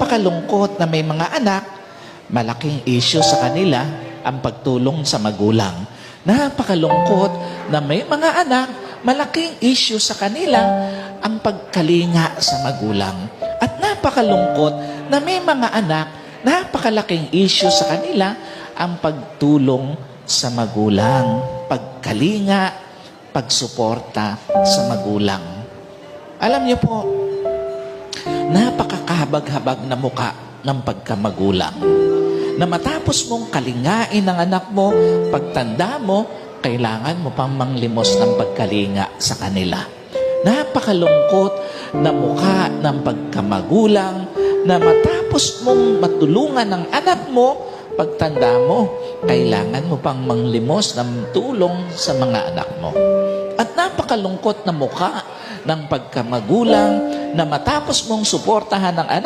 napakalungkot na may mga anak, malaking issue sa kanila ang pagtulong sa magulang. Napakalungkot na may mga anak, malaking issue sa kanila ang pagkalinga sa magulang. At napakalungkot na may mga anak, napakalaking issue sa kanila ang pagtulong sa magulang, pagkalinga, pagsuporta sa magulang. Alam niyo po, napakakahabag-habag na muka ng pagkamagulang. Na matapos mong kalingain ang anak mo, pagtanda mo, kailangan mo pang manglimos ng pagkalinga sa kanila. Napakalungkot na mukha ng pagkamagulang na matapos mong matulungan ang anak mo, pagtanda mo, kailangan mo pang manglimos ng tulong sa mga anak mo. At napakalungkot na mukha ng pagkamagulang na matapos mong suportahan ang anak